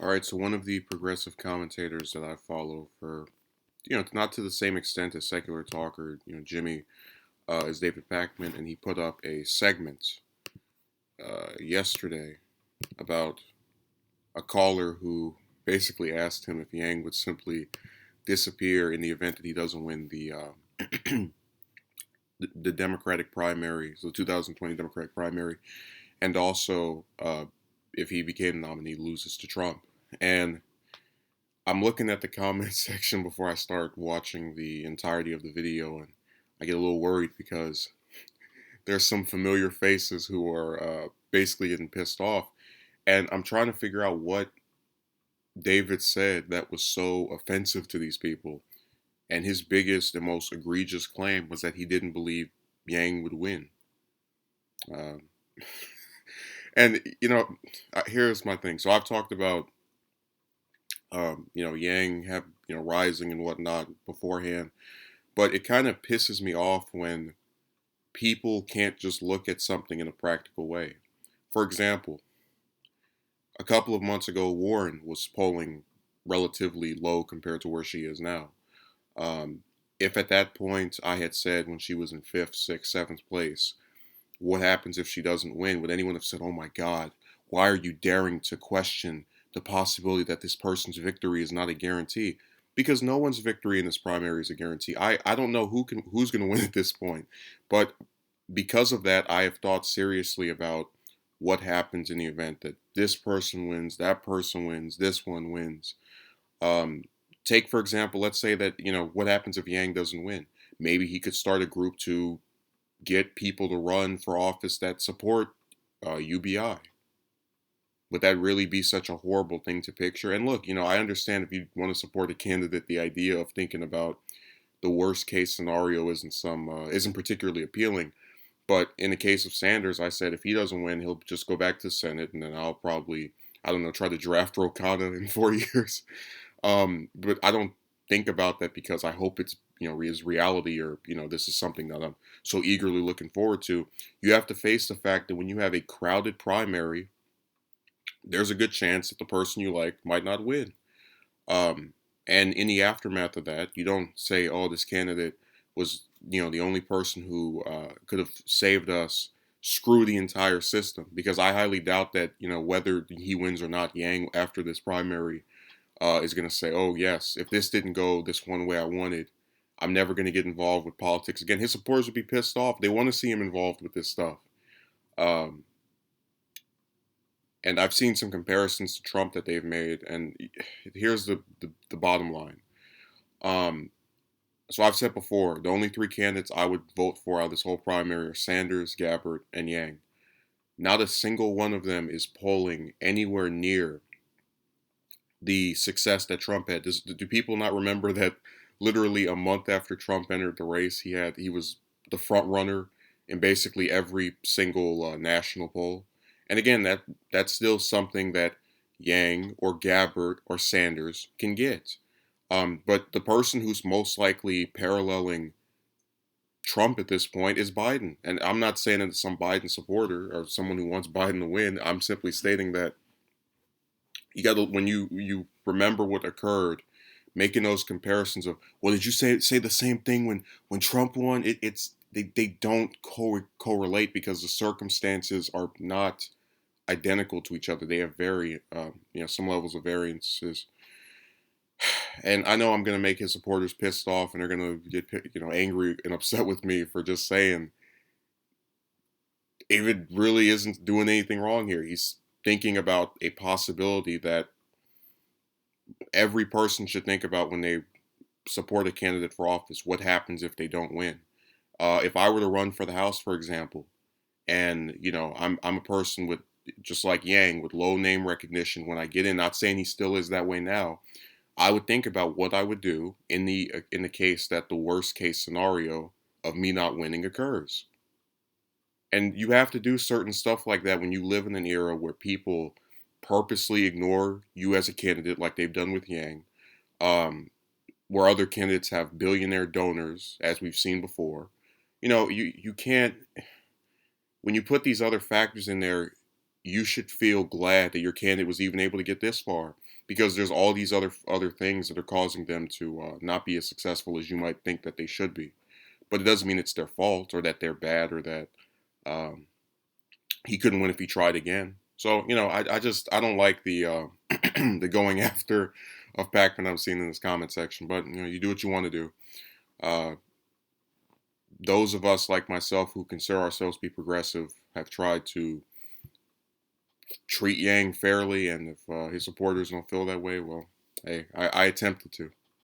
All right, so one of the progressive commentators that I follow for, not to the same extent as secular talker, Jimmy, is David Pakman, and he put up a segment yesterday about a caller who basically asked him if Yang would simply disappear in the event that he doesn't win the Democratic primary, so the 2020 Democratic primary, and also if he became the nominee, loses to Trump. And I'm looking at the comment section before I start watching the entirety of the video, and I get a little worried because there's some familiar faces who are basically getting pissed off, and I'm trying to figure out what David said that was so offensive to these people. And his biggest and most egregious claim was that he didn't believe Yang would win. Um, and here's my thing. So I've talked about Yang have rising and whatnot beforehand. But it kind of pisses me off when people can't just look at something in a practical way. For example, a couple of months ago, Warren was polling relatively low compared to where she is now. Um, if at that point I had said when she was in fifth, sixth, seventh place, what happens if she doesn't win? Would anyone have said, oh my God, why are you daring to question the possibility that this person's victory is not a guarantee? Because no one's victory in this primary is a guarantee. I don't know who's going to win at this point, but because of that, I have thought seriously about what happens in the event that this person wins, that person wins, this one wins. Um, Take for example, let's say that what happens if Yang doesn't win? Maybe he could start a group to get people to run for office that support UBI. Would that really be such a horrible thing to picture? And look, I understand if you want to support a candidate, the idea of thinking about the worst case scenario isn't particularly appealing. But in the case of Sanders, I said if he doesn't win, he'll just go back to the Senate, and then I'll probably, I don't know, try to draft Ro Khanna in 4 years. But I don't think about that because I hope it's is reality, or this is something that I'm so eagerly looking forward to. You have to face the fact that when you have a crowded primary, there's a good chance that the person you like might not win. Um, and in the aftermath of that, you don't say, "Oh, this candidate was the only person who could have saved us." Screw the entire system, because I highly doubt that whether he wins or not, Yang after this primary is going to say, "Oh yes, if this didn't go this one way I wanted, I'm never going to get involved with politics again." His supporters would be pissed off. They want to see him involved with this stuff. Um, and I've seen some comparisons to Trump that they've made, and here's the bottom line. Um, so I've said before, the only three candidates I would vote for out of this whole primary are Sanders, Gabbard, and Yang. Not a single one of them is polling anywhere near the success that Trump had. Do people not remember that literally a month after Trump entered the race, he was the front runner in basically every single national poll? And again, that's still something that Yang or Gabbard or Sanders can get. But the person who's most likely paralleling Trump at this point is Biden. And I'm not saying that some Biden supporter or someone who wants Biden to win. I'm simply stating that you got to, when you remember what occurred, making those comparisons of, well, did you say the same thing when Trump won? They don't correlate because the circumstances are not identical to each other. They have some levels of variances. And I know I'm going to make his supporters pissed off, and they're going to get angry and upset with me for just saying David really isn't doing anything wrong here. He's thinking about a possibility that every person should think about when they support a candidate for office. What happens if they don't win? If I were to run for the House, for example, and I'm a person with, just like Yang, with low name recognition. When I get in, not saying he still is that way now, I would think about what I would do in the case that the worst case scenario of me not winning occurs. And you have to do certain stuff like that when you live in an era where people purposely ignore you as a candidate, like they've done with Yang, um, where other candidates have billionaire donors, as we've seen before. You can't, when you put these other factors in there, you should feel glad that your candidate was even able to get this far, because there's all these other things that are causing them to not be as successful as you might think that they should be. But it doesn't mean it's their fault or that they're bad or that um, he couldn't win if he tried again. So I don't like the the going after of Pakman I've seen in this comment section. But you do what you want to do. Uh, those of us like myself who consider ourselves to be progressive have tried to treat Yang fairly, and if his supporters don't feel that way, well, hey, I attempted to.